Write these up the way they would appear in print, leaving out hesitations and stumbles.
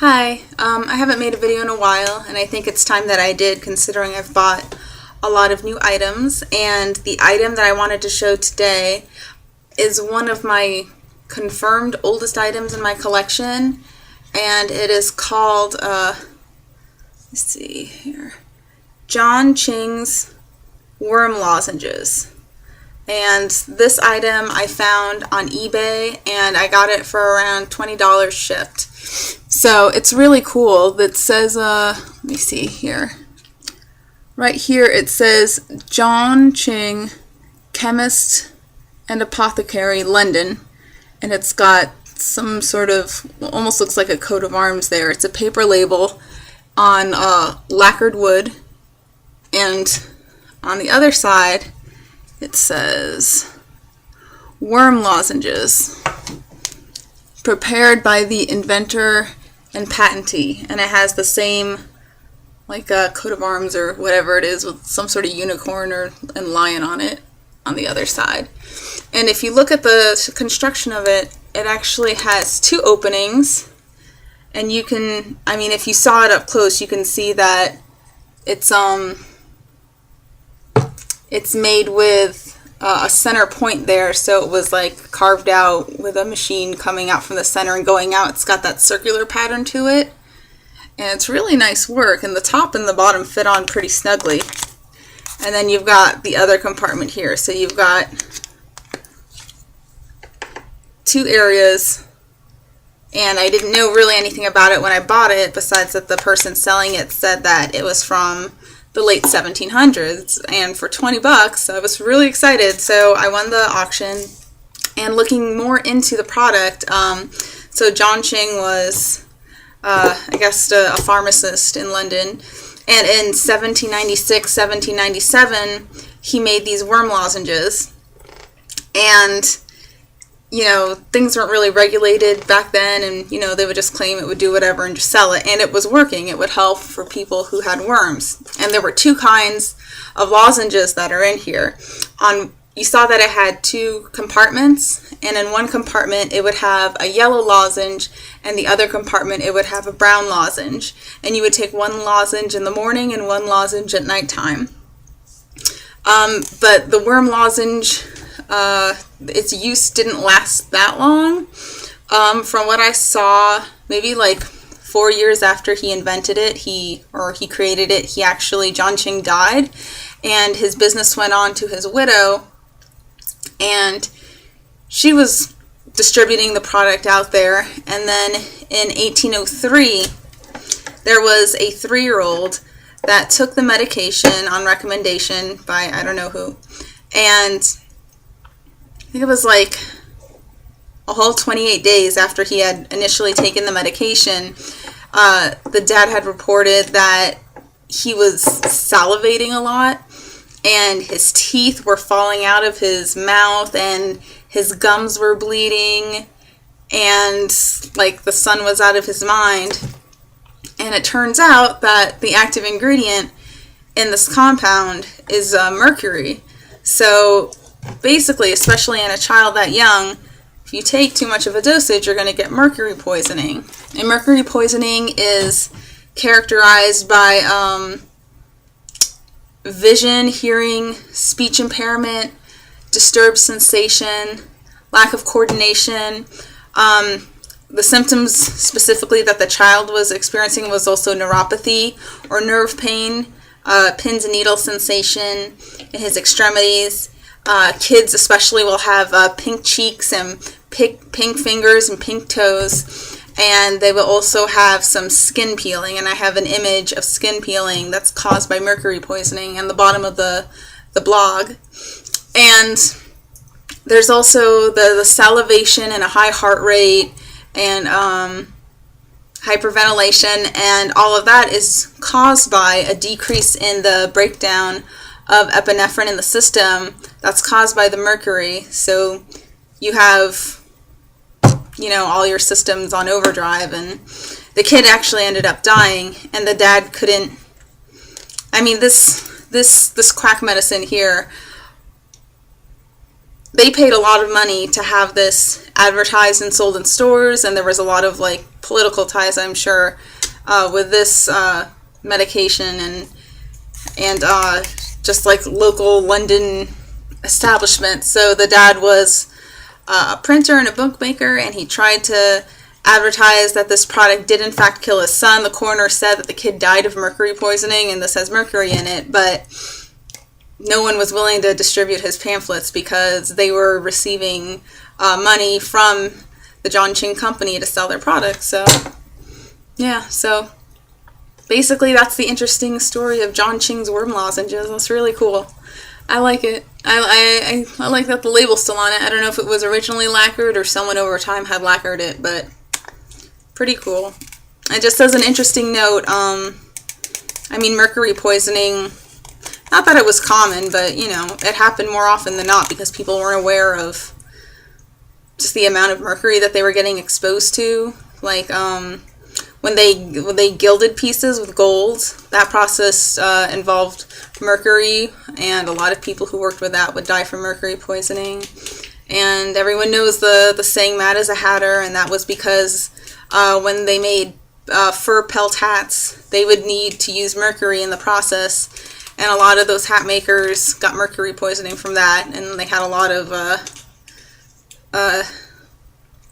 Hi, I haven't made a video in a while, and I think it's time that I did, considering I've bought a lot of new items. And the item that I wanted to show today is one of my confirmed oldest items in my collection, and it is called, let's see here, Ching's worm lozenges. And this item I found on eBay, and I got it for around $20 shipped. So it's really cool. That says, let me see here. Right here it says John Ching, Chemist and Apothecary, London. And it's got some sort of, almost looks like a coat of arms there. It's a paper label on lacquered wood. And on the other side it says worm lozenges, prepared by the inventor and patentee, and it has the same like a coat of arms or whatever it is with some sort of unicorn and lion on it on the other side. And if you look at the construction of it, it actually has two openings, and you can, I mean, if you saw it up close, you can see that it's made with a center point there, so it was like carved out with a machine coming out from the center and going out. It's got that circular pattern to it, and it's really nice work, and the top and the bottom fit on pretty snugly. And then you've got the other compartment here, so you've got two areas, and I didn't know really anything about it when I bought it, besides that the person selling it said that it was from the late 1700s, and for 20 bucks I was really excited. So I won the auction, and looking more into the product, so John Ching was I guess a pharmacist in London, and in 1796, 1797 he made these worm lozenges. And you know, things weren't really regulated back then, and you know, they would just claim it would do whatever and just sell it, and it was working. It would help for people who had worms. And there were two kinds of lozenges that are in here. You saw that it had two compartments, and in one compartment it would have a yellow lozenge, and the other compartment it would have a brown lozenge. And you would take one lozenge in the morning and one lozenge at nighttime. But the worm lozenge, its use didn't last that long. From what I saw, maybe like 4 years after he invented it, he created it, John Ching died, and his business went on to his widow, and she was distributing the product out there. And then in 1803, there was a 3-year-old that took the medication on recommendation by I don't know who, and I think it was like a whole 28 days after he had initially taken the medication, the dad had reported that he was salivating a lot, and his teeth were falling out of his mouth, and his gums were bleeding, and like the sun was out of his mind. And it turns out that the active ingredient in this compound is mercury. So basically, especially in a child that young, if you take too much of a dosage, you're going to get mercury poisoning. And mercury poisoning is characterized by vision, hearing, speech impairment, disturbed sensation, lack of coordination. The symptoms specifically that the child was experiencing was also neuropathy or nerve pain, pins and needle sensation in his extremities. Kids especially will have pink cheeks and pink fingers and pink toes, and they will also have some skin peeling, and I have an image of skin peeling that's caused by mercury poisoning in the bottom of the blog. And there's also the salivation and a high heart rate and hyperventilation, and all of that is caused by a decrease in the breakdown of epinephrine in the system that's caused by the mercury. So you have, you know, all your systems on overdrive, and the kid actually ended up dying, and the dad couldn't, I mean, this quack medicine here, they paid a lot of money to have this advertised and sold in stores, and there was a lot of like political ties, I'm sure, with this medication and just like local London establishments. So the dad was a printer and a bookmaker, and he tried to advertise that this product did in fact kill his son. The coroner said that the kid died of mercury poisoning and this has mercury in it, but no one was willing to distribute his pamphlets because they were receiving money from the John Ching company to sell their products. So yeah, so basically that's the interesting story of John Ching's worm lozenges. That's really cool. I like it. I like that the label's still on it. I don't know if it was originally lacquered or someone over time had lacquered it, but pretty cool. And just as an interesting note, I mean, mercury poisoning, not that it was common, but, you know, it happened more often than not because people weren't aware of just the amount of mercury that they were getting exposed to. Like, when they gilded pieces with gold, that process involved mercury, and a lot of people who worked with that would die from mercury poisoning. And everyone knows the saying, "Mad as a Hatter," and that was because when they made fur pelt hats, they would need to use mercury in the process, and a lot of those hat makers got mercury poisoning from that, and they had a lot of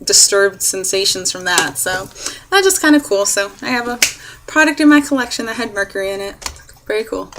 disturbed sensations from that. So that's just kind of cool. So I have a product in my collection that had mercury in it. Very cool.